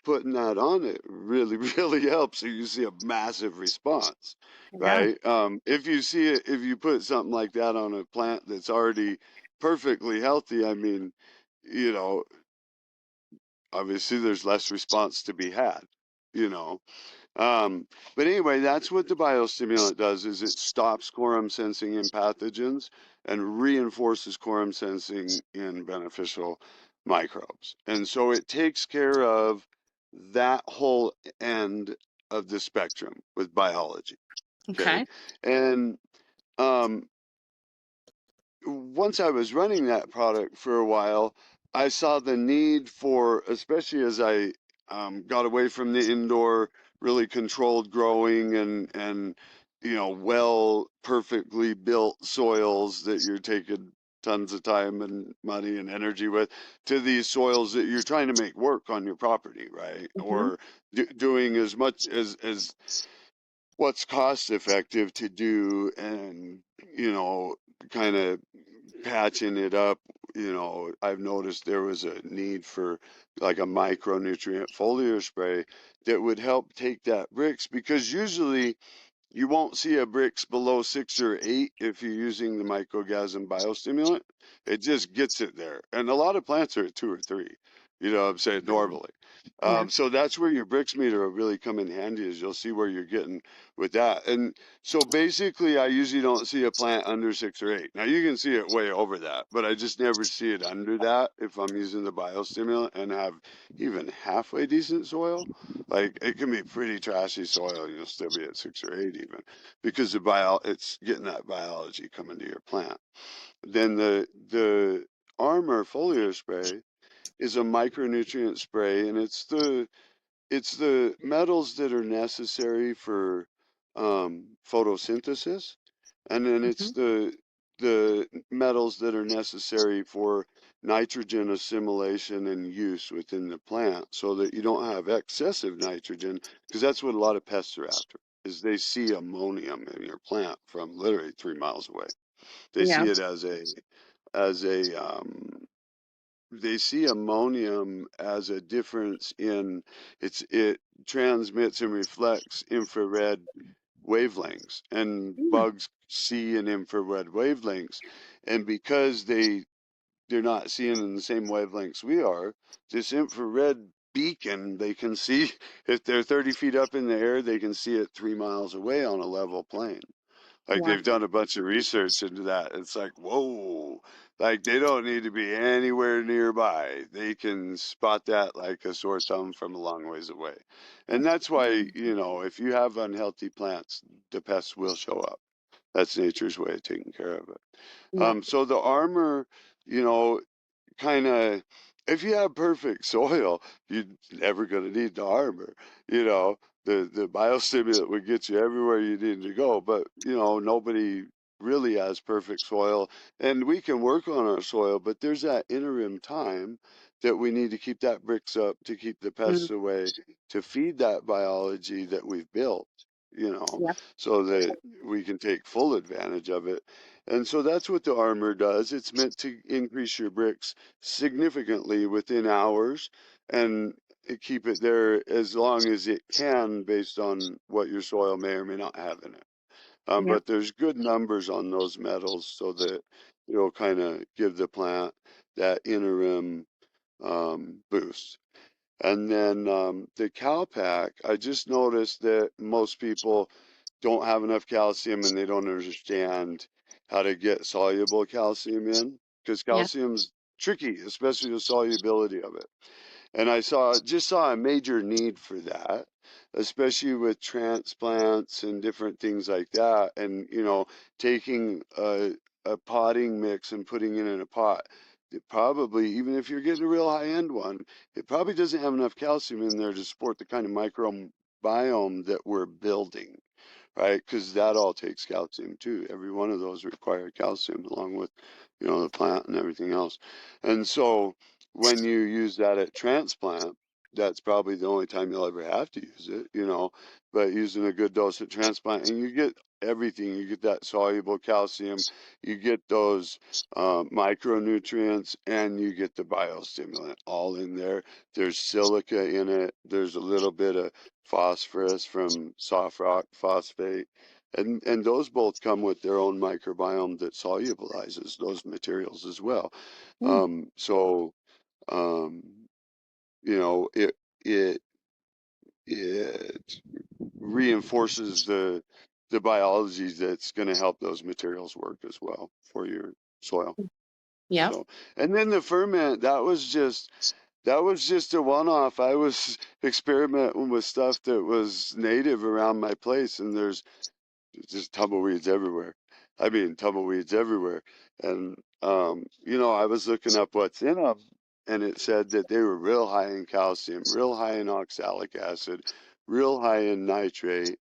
putting that on it really, really helps. So you see a massive response, Yeah. right? If you put something like that on a plant that's already perfectly healthy, I mean, you know, obviously there's less response to be had, you know. Um, but anyway, that's what the biostimulant does is it stops quorum sensing in pathogens and reinforces quorum sensing in beneficial microbes. And so it takes care of that whole end of the spectrum with biology. Okay. Okay. And um, once I was running that product for a while, I saw the need for, especially as I got away from the indoor, really controlled growing and well, perfectly built soils that you're taking tons of time and money and energy with, to these soils that you're trying to make work on your property, right? Hmm. Or doing as much as what's cost effective to do and you know kind of patching it up. I've noticed there was a need for like a micronutrient foliar spray that would help take that bricks, because usually you won't see a Brix below 6 or 8 if you're using the microgasm biostimulant. It just gets it there. And a lot of plants are at 2 or 3, what I'm saying, normally. Yeah. So that's where your Brix meter will really come in handy, is you'll see where you're getting with that. And so basically, I usually don't see a plant under 6 or 8. Now, you can see it way over that, but I just never see it under that if I'm using the biostimulant and have even halfway decent soil. Like it can be pretty trashy soil, and you'll still be at 6 or 8 even, because it's getting that biology coming to your plant. Then the Armor foliar spray is a micronutrient spray, and it's the metals that are necessary for photosynthesis, and then it's Hmm. the metals that are necessary for nitrogen assimilation and use within the plant, so that you don't have excessive nitrogen, because that's what a lot of pests are after, is they see ammonium in your plant from literally 3 miles away. They Yeah. see it as a they see ammonium as a difference in it transmits and reflects infrared wavelengths, and Mm. bugs see in infrared wavelengths, and because they're not seeing in the same wavelengths we are, this infrared beacon they can see, if they're 30 feet up in the air, they can see it 3 miles away on a level plane. Like Wow. they've done a bunch of research into that. It's like, whoa, like they don't need to be anywhere nearby. They can spot that like a sore thumb from a long ways away. And that's why, if you have unhealthy plants, the pests will show up. That's nature's way of taking care of it. Yeah. So the armor, you know, kind of, if you have perfect soil, you're never going to need the armor. You know, the biostimulant would get you everywhere you need to go, but nobody really has perfect soil, and we can work on our soil, but there's that interim time that we need to keep that bricks up, to keep the Mm. pests away, to feed that biology that we've built, Yep. so that we can take full advantage of it. And so that's what the armor does. It's meant to increase your bricks significantly within hours, and keep it there as long as it can, based on what your soil may or may not have in it. Yep. But there's good numbers on those metals, so that it'll kind of give the plant that interim boost. And then the Calpac, I just noticed that most people don't have enough calcium, and they don't understand how to get soluble calcium in, because Yeah. calcium's tricky, especially the solubility of it. And I just saw a major need for that, especially with transplants and different things like that. And, taking a potting mix and putting it in a pot, it probably, even if you're getting a real high end one, it probably doesn't have enough calcium in there to support the kind of microbiome that we're building, right? Because that all takes calcium too. Every one of those require calcium, along with, the plant and everything else. And so when you use that at transplant, that's probably the only time you'll ever have to use it. But using a good dose at transplant, and you get everything. You get that soluble calcium, you get those micronutrients, and you get the biostimulant all in there. There's silica in it. There's a little bit of phosphorus from soft rock phosphate. And those both come with their own microbiome that solubilizes those materials as well. Mm. So um, it it it reinforces the biology that's going to help those materials work as well for your soil. Yep. So, and then the ferment, that was just a one-off. I was experimenting with stuff that was native around my place, and there's just tumbleweeds everywhere. I mean, tumbleweeds everywhere. And, I was looking up what's in them, and it said that they were real high in calcium, real high in oxalic acid, real high in nitrate.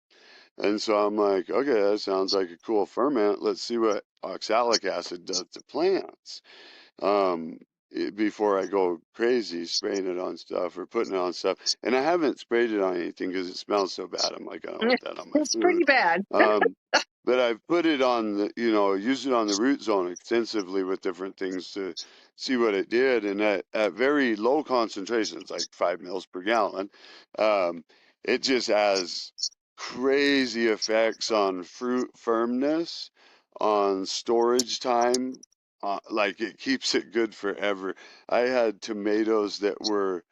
And so I'm like, okay, that sounds like a cool ferment. Let's see what oxalic acid does to plants um, before I go crazy spraying it on stuff or putting it on stuff. And I haven't sprayed it on anything because it smells so bad. I'm like, I don't want that on my It's pretty food. bad. Um, but I've put it on used it on the root zone extensively with different things to see what it did. And at very low concentrations, like 5 mils per gallon, um, it just has crazy effects on fruit firmness, on storage time, like it keeps it good forever. I had tomatoes that were,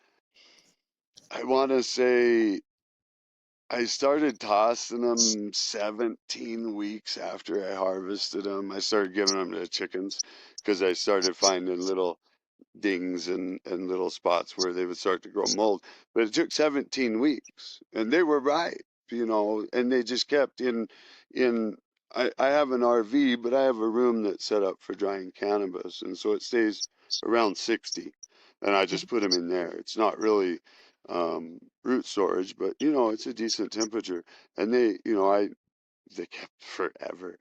I want to say, I started tossing them 17 weeks after I harvested them. I started giving them to chickens because I started finding little dings and little spots where they would start to grow mold. But it took 17 weeks, and they were ripe, and they just kept in. I have an RV, but I have a room that's set up for drying cannabis, and so it stays around 60, and I just put them in there. It's not really root storage, but it's a decent temperature, and they kept forever,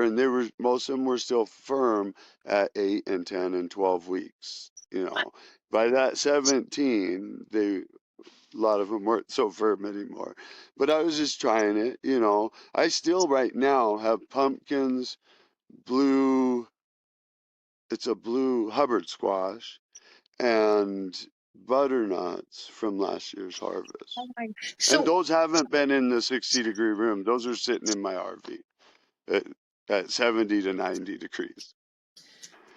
and they were most of them were still firm at 8 and 10 and 12 weeks. By that 17, a lot of them weren't so firm anymore. But I was just trying it. I still right now have pumpkins, blue. It's a blue Hubbard squash and butternuts from last year's Oh harvest. my. And So, those haven't been in the 60-degree room. Those are sitting in my RV at, at 70 to 90 degrees.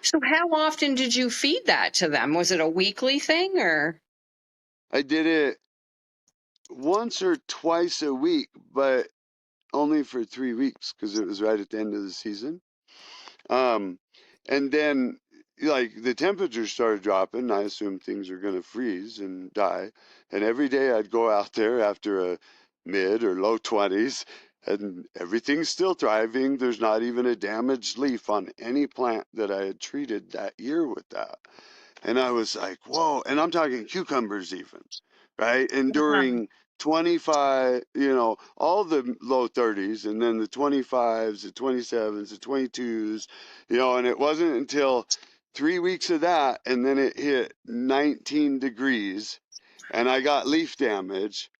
so how often did you feed that to them? Was it a weekly thing or? I did it once or twice a week, but only for 3 weeks because it was right at the end of the season. Um, and then, like, the temperature started dropping. I assumed things were going to freeze and die. And every day I'd go out there after a mid or low 20s, and everything's still thriving. There's not even a damaged leaf on any plant that I had treated that year with that. And I was like, whoa. And I'm talking cucumbers, even, right? And Wow. during 25, all the low 30s, and then the 25s, the 27s, the 22s, and it wasn't until 3 weeks of that, and then it hit 19 degrees, and I got leaf damage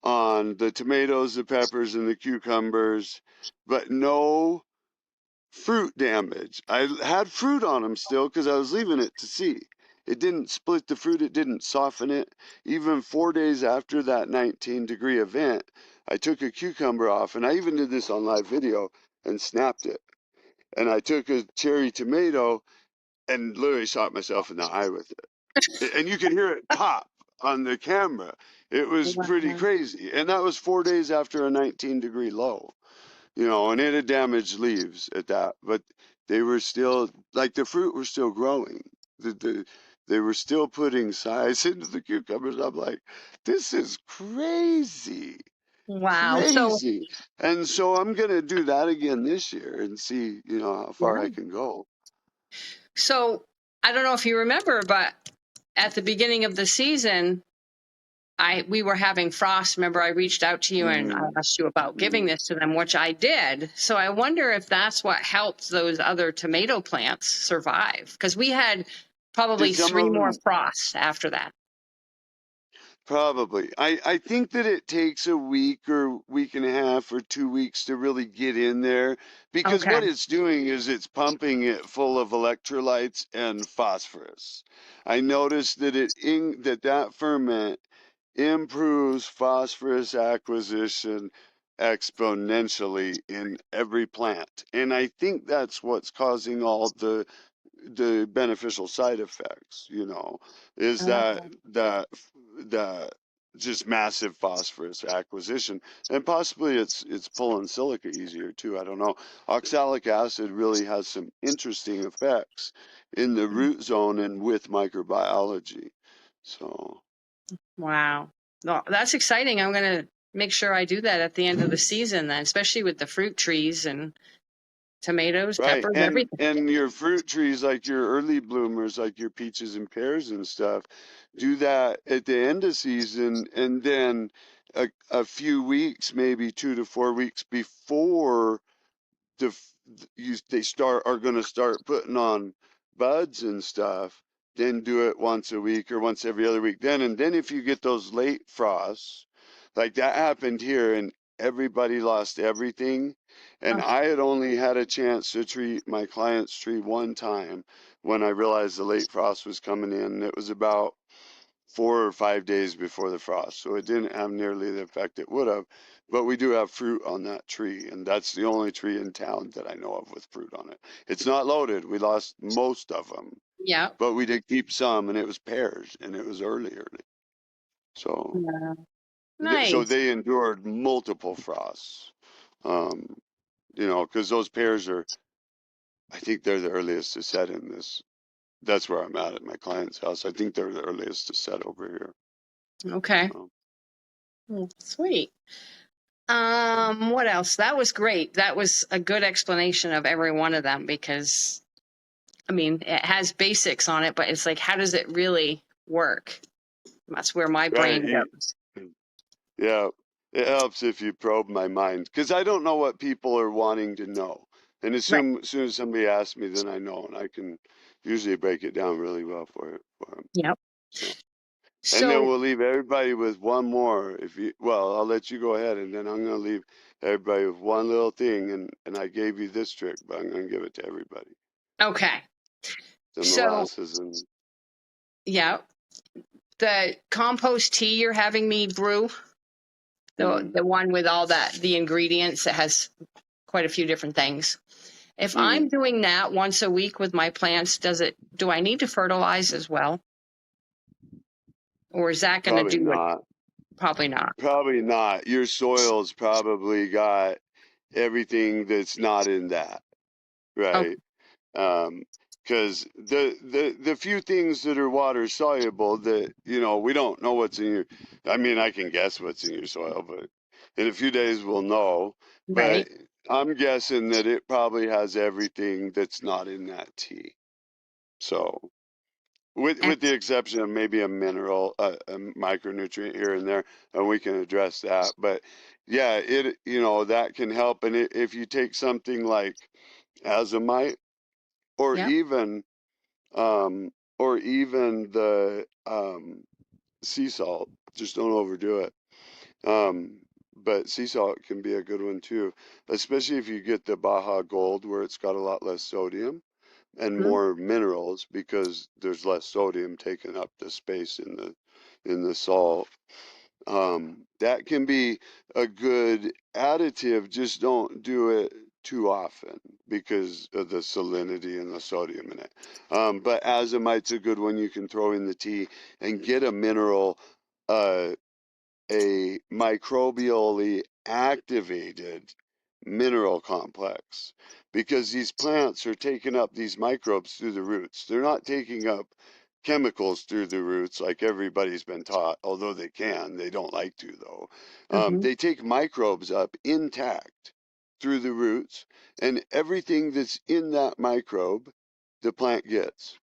on the tomatoes, the peppers, and the cucumbers, but no fruit damage. I had fruit on them still because I was leaving it to see. It didn't split the fruit, it didn't soften it. Even 4 days after that 19-degree event, I took a cucumber off, and I even did this on live video and snapped it. And I took a cherry tomato and literally shot myself in the eye with it. And you can hear it pop on the camera. It was pretty Wow. crazy. And that was 4 days after a 19-degree low, and it had damaged leaves at that, but they were still, like, the fruit were still growing. They were still putting size into the cucumbers. I'm like, this is crazy, Wow. So, crazy. And so I'm gonna do that again this year and see, how far I yeah. can go. So I don't know if you remember, but at the beginning of the season, we were having frost. Remember, I reached out to you and I Mm, asked you about giving mm. this to them, which I did. So I wonder if that's what helped those other tomato plants survive, because we had probably Did some three of more them? frosts after that. Probably. I think that it takes a week or week and a half or 2 weeks to really get in there because Okay. what it's doing is it's pumping it full of electrolytes and phosphorus. I noticed that that ferment improves phosphorus acquisition exponentially in every plant. And I think that's what's causing all the beneficial side effects, is that Oh, that just massive phosphorus acquisition, and possibly it's pulling silica easier too. I don't know. Oxalic acid really has some interesting effects in the root zone and with microbiology. So Wow. Well, that's exciting. I'm going to make sure I do that at the end of the season then, especially with the fruit trees and tomatoes, right, peppers, and everything. your fruit trees, like your early bloomers, like your peaches and pears and stuff, do that at the end of season, and then a few weeks, maybe 2 to 4 weeks before they are going to start putting on buds and stuff, then do it once a week or once every other week. And then if you get those late frosts, like that happened here, and everybody lost everything. And Oh, I had only had a chance to treat my client's tree one time when I realized the late frost was coming in. It was about 4 or 5 days before the frost, so it didn't have nearly the effect it would have. But we do have fruit on that tree, and that's the only tree in town that I know of with fruit on it. It's not loaded. We lost most of them, yeah. but we did keep some, and it was pears, and it was early. So, Yeah. so Nice. they endured multiple frosts. Um, because those pears are, I think they're the earliest to set in this. That's where I'm at my client's house. I think they're the earliest to set over here. Okay. So. Sweet. What else? That was great. That was a good explanation of every one of them because I mean, it has basics on it, but it's like, how does it really work? That's where my brain Right. goes. Yeah. It helps if you probe my mind because I don't know what people are wanting to know. And Right. as soon as somebody asks me, then I know, and I can usually break it down really well for them. Yep. So, and then So, we'll leave everybody with one more. Well, I'll let you go ahead, and then I'm going to leave everybody with one little thing. And I gave you this trick, but I'm going to give it to everybody. okay. The So, molasses and yeah, the compost tea you're having me brew, mm, the one with all the ingredients that has quite a few different things. If I'm mm, doing that once a week with my plants, do I need to fertilize as well? Or is that going to probably do it? not. Probably not. Probably not. Your soil's probably got everything that's not in that, Oh, right? Because the few things that are water soluble that we don't know what's in your. I mean, I can guess what's in your soil, but in a few days we'll know. right. But I'm guessing that it probably has everything that's not in that tea. So with the exception of maybe a mineral, a micronutrient here and there, and we can address that. But yeah, that can help. And if you take something like azomite, or Yep. even um, the sea salt, just don't overdo it. But sea salt can be a good one too, especially if you get the Baja Gold, where it's got a lot less sodium and Mhm. more minerals because there's less sodium taking up the space in the salt. That can be a good additive. Just don't do it too often because of the salinity and the sodium in it. But azomite's a good one you can throw in the tea and get a mineral, uh, a microbially activated mineral complex, because these plants are taking up these microbes through the roots. They're not taking up chemicals through the roots like everybody's been taught, although they don't like to though. Mhm. They take microbes up intact through the roots, and everything that's in that microbe, the plant gets.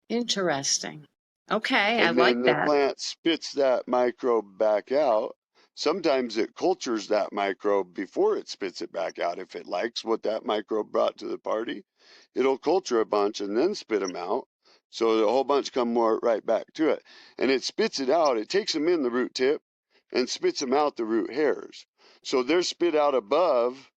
Interesting. Okay, I And like then the that. plant spits that microbe back out. Sometimes it cultures that microbe before it spits it back out. If it likes what that microbe brought to the party, it'll culture a bunch and then spit them out. So the whole bunch come more right back to it. And it spits it out. It takes them in the root tip and spits them out the root hairs. So they're spit out above,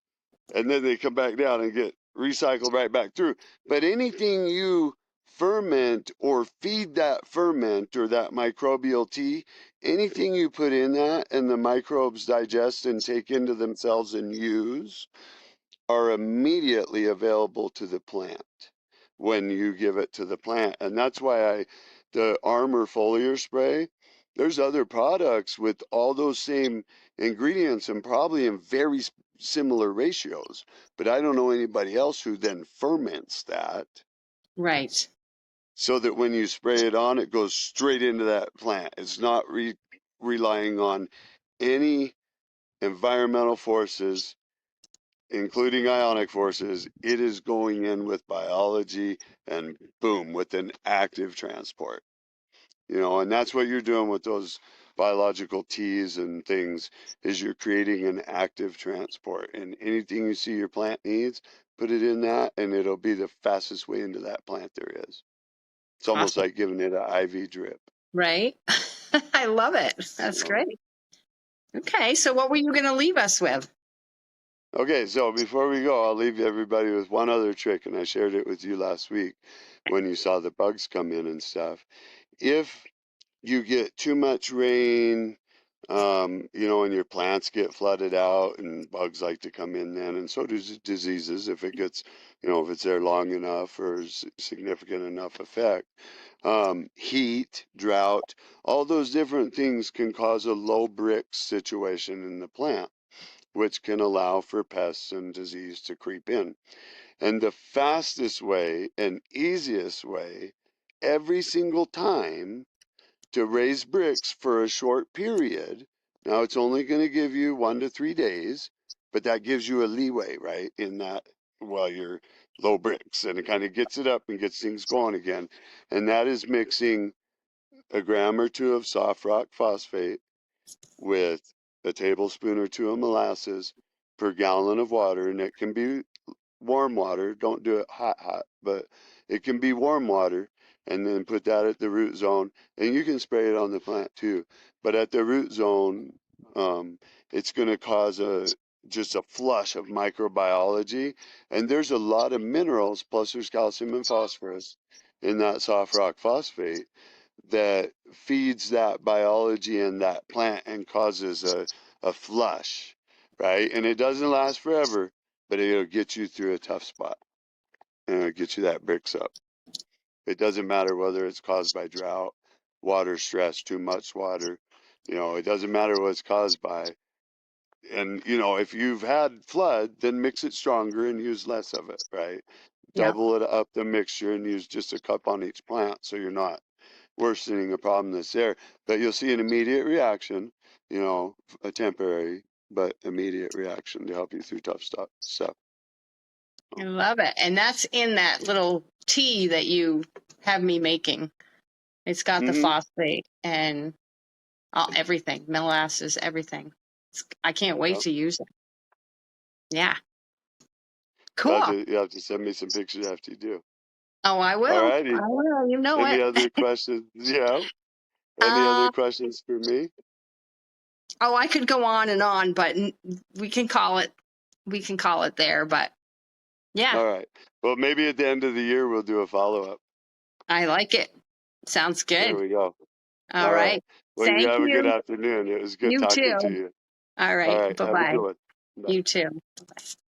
and then they come back down and get recycled right back through. But anything you ferment or feed that ferment or that microbial tea, anything you put in that and the microbes digest and take into themselves and use, are immediately available to the plant when you give it to the plant. And that's why the Armor foliar spray, There's other products with all those same ingredients and probably in very similar ratios, but I don't know anybody else who then ferments that Right. so that when you spray it on, it goes straight into that plant. It's not relying on any environmental forces, including ionic forces. It is going in with biology and boom, with an active transport. And that's what you're doing with those biological teas and things is you're creating an active transport. And anything you see your plant needs, put it in that and it'll be the fastest way into that plant there is. It's almost Awesome. like giving it an IV drip. Right. I love it. That's So, great. Okay. So what were you going to leave us with? okay, so before we go, I'll leave everybody with one other trick, and I shared it with you last week when you saw the bugs come in and stuff. If you get too much rain, and your plants get flooded out, and bugs like to come in then, and so do diseases if it gets, if it's there long enough or significant enough effect. Heat, drought, all those different things can cause a low Brix situation in the plant, which can allow for pests and disease to creep in. And the fastest way and easiest way every single time to raise Brix for a short period. Now it's only going to give you 1 to 3 days, but that gives you a leeway, right? In that while you're low Brix, and it kind of gets it up and gets things going again. And that is mixing a gram or two of soft rock phosphate with a tablespoon or two of molasses per gallon of water. And it can be warm water. Don't do it hot, but it can be warm water. And then put that at the root zone. And you can spray it on the plant too. But at the root zone, it's going to cause just a flush of microbiology. And there's a lot of minerals, plus there's calcium and phosphorus in that soft rock phosphate that feeds that biology in that plant and causes a flush, right? And it doesn't last forever, but it'll get you through a tough spot and it'll get you that Brix up. It doesn't matter whether it's caused by drought, water stress, too much water. It doesn't matter what it's caused by. And, if you've had flood, then mix it stronger and use less of it, right? Yeah. Double it up the mixture and use just a cup on each plant so you're not worsening a problem that's there. But you'll see an immediate reaction, a temporary but immediate reaction to help you through tough stuff. I love it. And that's in that little tea that you have me making. It's got the Mm-hmm. phosphate and everything, molasses, everything. I can't wait Yep. to use it. Yeah. You'll have Cool. to, you have to send me some pictures after you do. Oh, I All will. I righty. will. You know Any it. other questions? Yeah. Any other Uh, questions for me? oh, I could go on, but we can call it. We can call it there. But yeah, All right. Well, maybe at the end of the year we'll do a follow-up. I like it. Sounds There good. we go. All All right. right. Well, you Thank have a good you. afternoon. It was good You talking to too. you. All All right. right. Bye Have a bye. good one. Bye. You too.